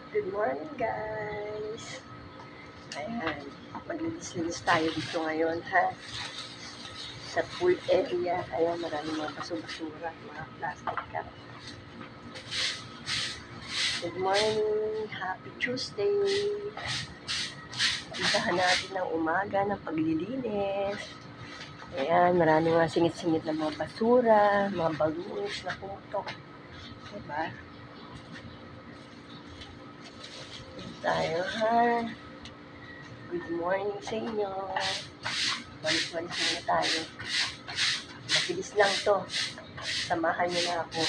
Good morning, guys. Ayan, maglinis-linis tayo dito ngayon, ha? Sa pool area. Ayan, maraming mga basura, mga plastic cup. Good morning. Happy Tuesday. Umpisahan natin ng umaga ng paglilinis. Ayan, maraming mga singit-singit na mga basura, mga balloons na pumutok. Diba? Tayo, ha? Good morning sa inyo. Balik-balik muna tayo. Mabilis lang to. Samahan niyo na ako.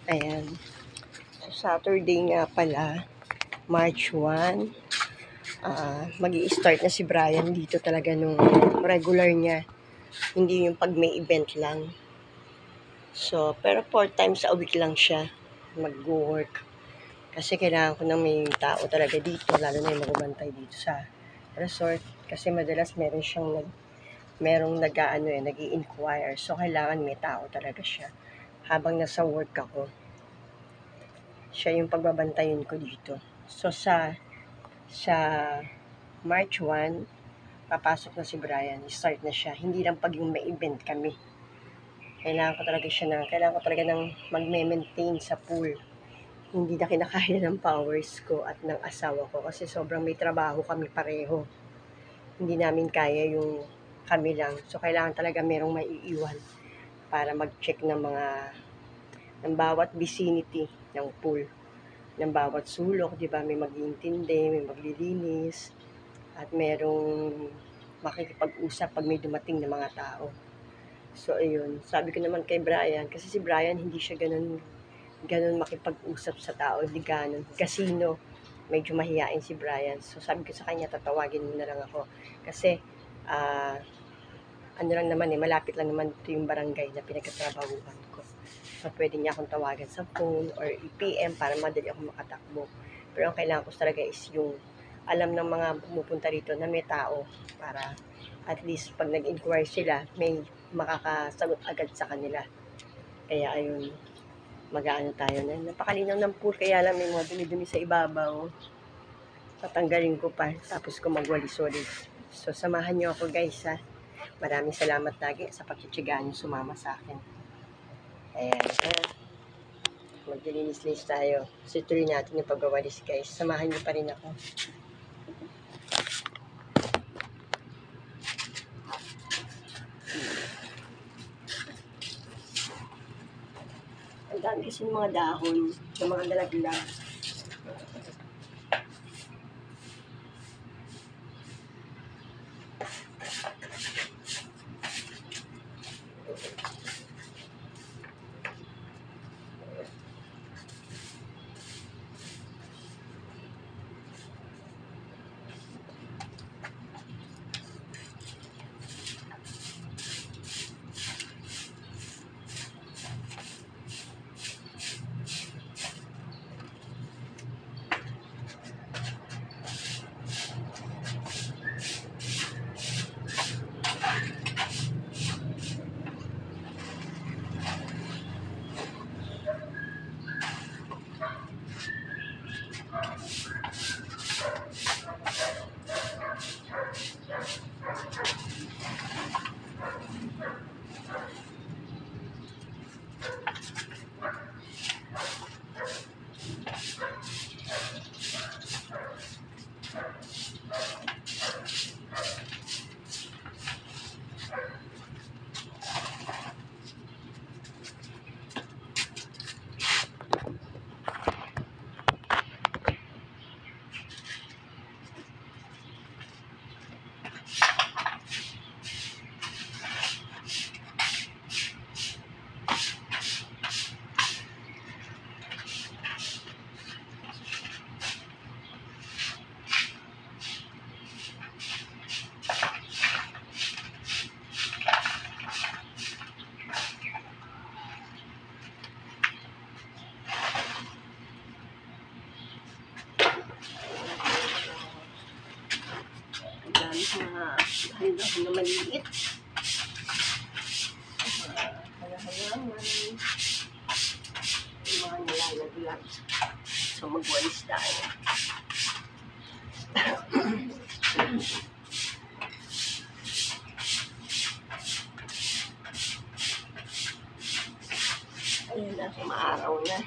Ayan. So, Saturday nga pala, March 1. Mag-i-start na si Brian dito talaga nung regular niya. Hindi yung pag may event lang. So, pero 4 times a week lang siya mag-work. Kasi kailangan ko ng may tao talaga dito, lalo na yung magbantay dito sa resort. Kasi madalas merong nag-i-inquire. So, kailangan may tao talaga siya. Habang nasa work ako, siya yung pagbabantayin ko dito. So, sa March 1, papasok na si Brian. Start na siya. Hindi lang pag yung may event kami. Kailangan ko talaga ng magme-maintain sa pool. Hindi na kinakaya ng powers ko at ng asawa ko kasi sobrang may trabaho kami pareho. Hindi namin kaya yung kami lang. So, kailangan talaga merong maiiwan para mag-check ng bawat vicinity ng pool. Ng bawat sulok, di ba? May mag-iintindi, may maglilinis, at merong makikipag-usap pag may dumating na mga tao. So, ayun. Sabi ko naman kay Brian, kasi si Brian hindi siya ganun makipag-usap sa tao, hindi ganun. Casino, medyo mahihain si Brian. So, sabi ko sa kanya, tatawagin mo na lang ako. Kasi, ano lang naman malapit lang naman ito yung barangay na pinagkatrabahuhan ko. So, pwede niya akong tawagan sa phone or i-PM para madali ako makatakbo. Pero ang kailangan ko talaga is yung alam ng mga pumupunta rito na may tao para at least pag nag-inquire sila, may makakasagot agad sa kanila. Kaya ayun, mag-aano tayo na. Napakalinaw ng pool, kaya lang may mga dumi-dumi sa ibabaw. Tatanggalin ko pa, tapos ko magwalis-walis. So, samahan nyo ako guys ha. Maraming salamat lagi sa pagtitigaan nyo sumama sa akin. Ayan ha. Maglilinis-linis tayo. So, tuloy natin yung pagwawalis guys. Samahan nyo pa rin ako. Ang dami kasi mga dahon, ng mga dalaglag. Halaman na maliit. Halaman. Yung mga nilalaglag. So, magwalis tayo. Ayun na, maaraw na.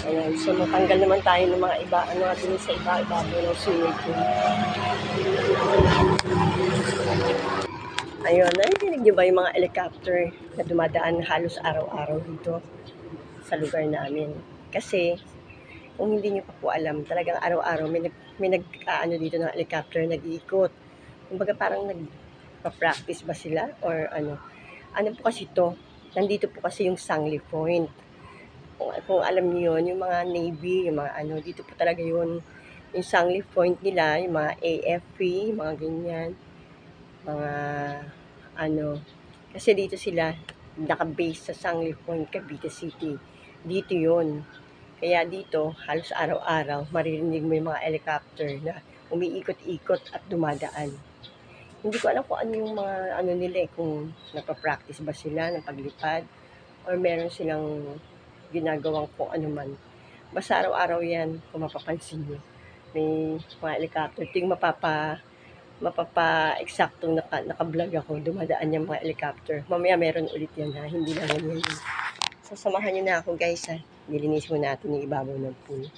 Ayan, so matanggal naman tayo ng mga iba, ano natin sa iba-iba ng swimming pool. Ayun, narinig nyo ba yung mga helicopter na dumadaan halos araw-araw dito sa lugar namin? Kasi, kung hindi nyo pa po alam, talagang araw-araw may nag-ano dito ng helicopter, nag-iikot. Kumbaga parang nagpa-practice ba sila or ano? Ano po kasi to? Nandito po kasi yung Sangley Point. Kung alam niyo yun, yung mga Navy, yung mga ano, dito po talaga yun. Yung Sangley Point nila, yung mga AFP, mga ganyan. Mga ano, kasi dito sila naka-base sa Sangley Point, Cavite City. Dito yun. Kaya dito, halos araw-araw, maririnig mo yung mga helicopter na umiikot-ikot at dumadaan. Hindi ko alam kung ano yung mga ano nila kung nagpa-practice ba sila ng paglipad or meron silang ginagawang kung ano man. Basta araw-araw yan, kung mapapansin nyo. May mga helicopter. Ito yung mapapa-exactong naka-vlog ako. Dumadaan yung mga helicopter. Mamaya meron ulit yan ha. Hindi lang yan. So, samahan nyo na ako guys ha. Nilinis mo natin yung ibabaw ng pool.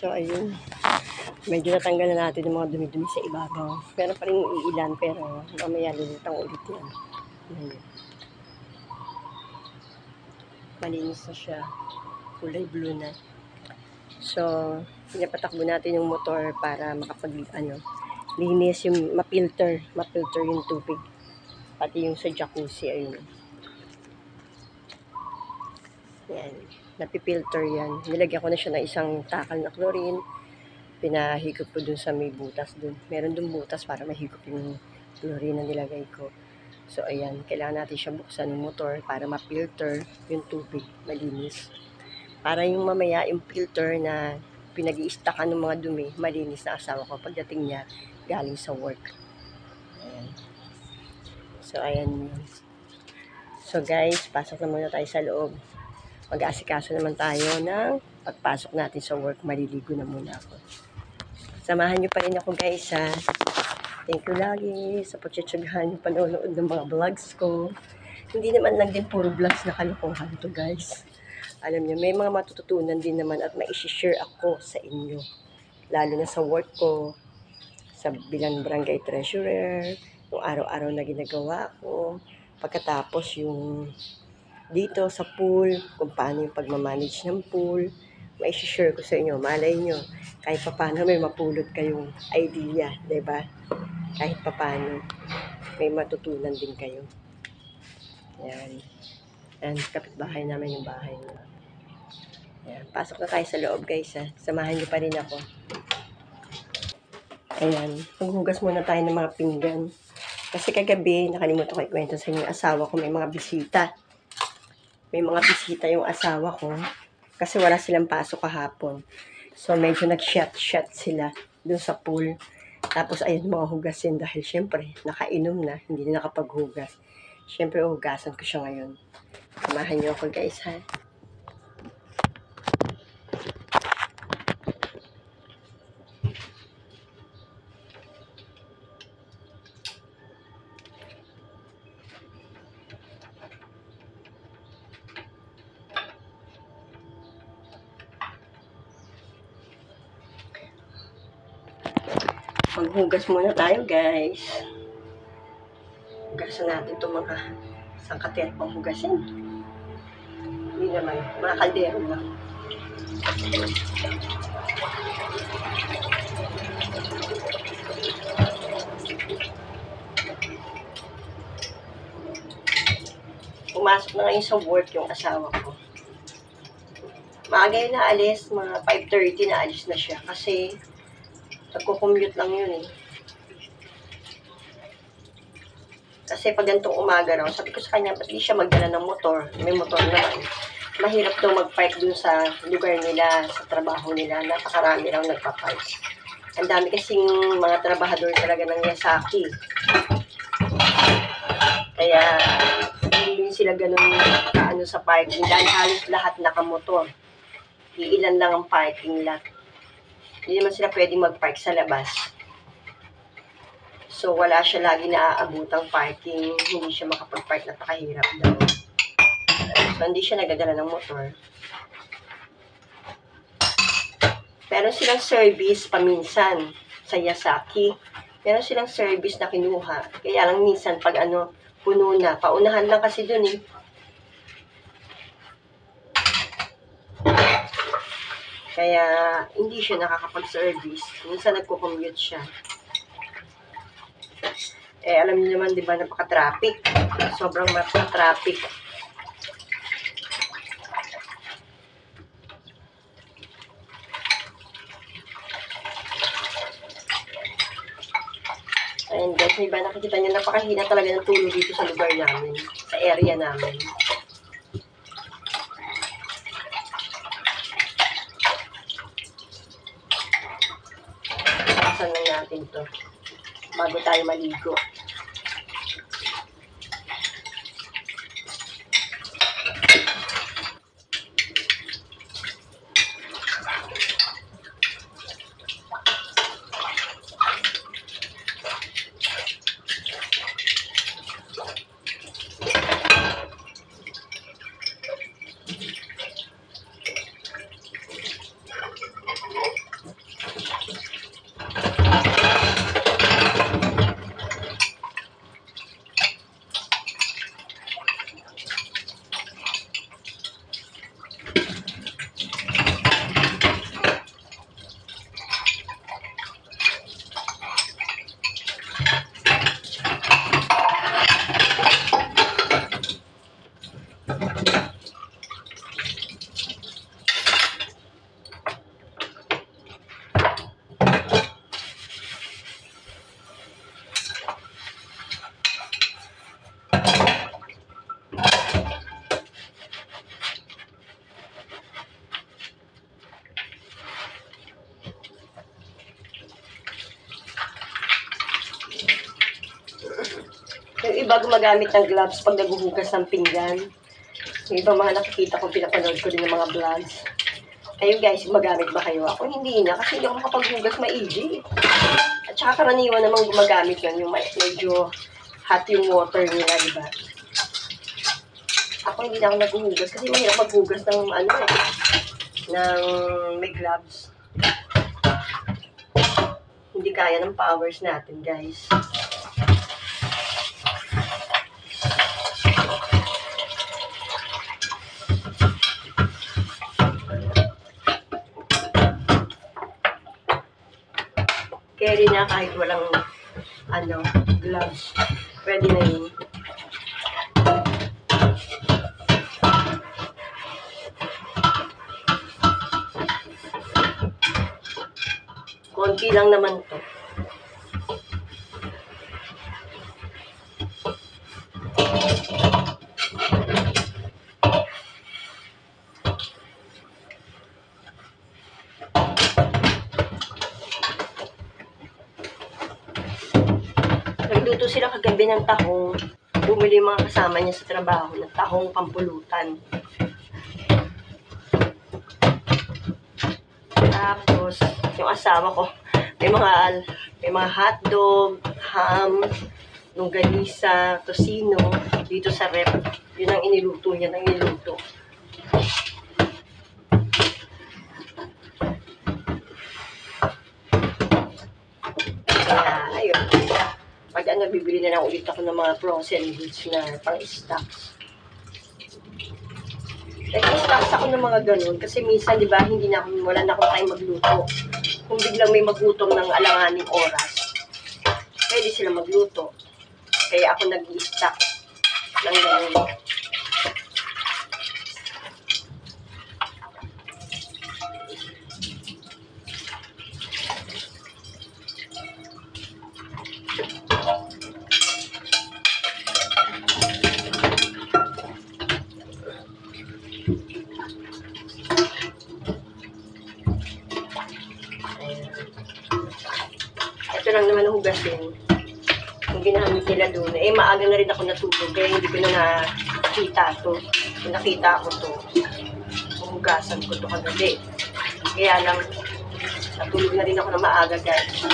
So, ayun. Medyo natanggal na natin yung mga dumi-dumi sa ibabaw. Meron pa rin iilan, pero mamaya lulutang ulit yan. Ayun. Malinis na siya. Kulay blue na. So, pinapatakbo natin yung motor para linis yung mapilter yung tubig. Pati yung sa jacuzzi, ayun. Yan. Napipilter yan. Nilagyan ko na siya ng isang takal na chlorine. Pinahigop ko dun sa may butas dun. Meron dun butas para mahigop yung chlorine na nilagay ko. So, ayan. Kailangan natin siya buksan yung motor para mapilter yung tubig. Malinis. Para yung mamaya, yung filter na pinag-i-stackan ng mga dumi, malinis na asawa ko pagdating niya galing sa work. Ayan. So, ayan yun. So, guys, pasok na muna tayo sa loob. Mag-aasikaso naman tayo ng pagpasok natin sa work. Maliligo na muna ako. Samahan nyo pa rin ako, guys, ha. Thank you lagi sa pagtsatsagaan yung panonood ng mga vlogs ko. Hindi naman lang din puro vlogs na kalokohan to, guys. Alam niyo, may mga matututunan din naman at mai-share ako sa inyo. Lalo na sa work ko, sa bilang barangay treasurer, yung araw-araw na ginagawa ko. Pagkatapos yung dito sa pool, kung paano yung pagmamanage ng pool, mai-share ko sa inyo. Malay nyo, kahit paano may mapulot kayong idea, diba? Kahit paano, may matutunan din kayo. Yan. And kapitbahay namin yung bahay nyo. Ayan, pasok na tayo sa loob, guys, ha. Samahan niyo pa rin ako. Ayan, maghugas muna tayo ng mga pinggan. Kasi kagabi, nakalimutan ko ikwento sa inyo yung asawa ko, may mga bisita. May mga bisita yung asawa ko. Kasi wala silang pasok kahapon. So, medyo nag-shot sila dun sa pool. Tapos, ayun, mga hugasin dahil syempre, nakainom na, hindi na nakapaghugas. Syempre, hugasan ko siya ngayon. Samahan niyo ako, guys, ha. Maghugas muna tayo, guys. Hugasan natin itong mga sangkatera pang hugasin. Hindi naman, mga kaldero lang. Pumasok na ngayon sa work yung asawa ko. Maaga yun na alis, mga 5:30 na alis na siya kasi nagko-commute lang yun eh. Kasi pag ganitong umaga raw, sabi ko sa kanya, ba't di siya magdala ng motor? May motor naman. Mahirap daw mag-park dun sa lugar nila, sa trabaho nila. Napakarami raw nagpa-park. Ang dami kasing mga trabahador talaga ng Yasaki. Kaya, hindi sila ganun kaano sa parking. Dahil halos lahat nakamotor. Iilan lang ang parking lot. Hindi naman sila pwedeng mag-park sa labas. So, wala siya lagi naaabutang parking. Hindi siya makapag-park, napakahirap daw. So, hindi siya nagadala ng motor. Meron silang service paminsan sa Yasaki. Meron silang service na kinuha. Kaya lang minsan pag puno na. Paunahan lang kasi dun eh. Kaya hindi siya nakakapag-service. Minsan nagko-commute siya. Eh, alam niyo naman, di ba, napaka-traffic. Sobrang traffic. Ayun guys, may ba nakikita niyo, napakahina talaga ng tulog dito sa lugar namin. Sa area namin. Pasan lang natin to bago tayo maligo. iba gumagamit ng gloves pag naghuhugas ng pinggan. Yung ibang mga nakikita kong pinapanood ko din ng mga vlogs. Kayo guys, gumagamit ba kayo? Ako hindi na kasi hindi ako makapaghugas maigi. At saka karaniwan namang gumagamit yun, yung medyo hot yung water nila, di ba? Ako hindi na ako naghuhugas kasi mahirap maghugas ng ng may gloves. Hindi kaya ng powers natin, guys. Carry na kahit walang gloves. Pwede na yun. Konti lang naman to. Nagluto sila kagabi ng tahong. Bumili yung mga kasama niya sa trabaho ng tahong pampulutan. Tapos, yung asawa ko, may mga hotdog, ham, longganisa, tocino, dito sa rep. Yun ang iniluto niya, Kaya, ayun. Pag bibili na lang ulit ako ng mga frozen goods na pang-stocks. Nag-stocks ako ng mga ganun kasi minsan, di ba, wala na akong time magluto. Kung biglang may maglutom ng alanganing oras, pwede sila magluto. Kaya ako nag-i-stock ng ganun. Ito lang naman ang hugasin. Yung ginamit nila doon. Maaga na rin ako natulog. Kaya hindi ko na nakita ito. Kung nakita ko ito, hugasan ko ito kagabi. Kaya lang, natulog na rin ako na maaga, guys.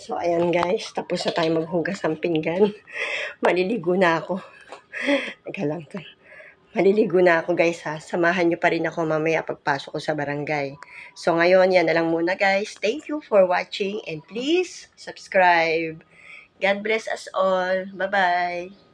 So, ayan guys, tapos na tayo maghugas ng pinggan. Maliligo na ako. Teka lang to. Maliligo na ako guys ha. Samahan nyo pa rin ako mamaya pagpasok ko sa barangay. So, ngayon, yan na lang muna guys. Thank you for watching and please subscribe. God bless us all. Bye-bye.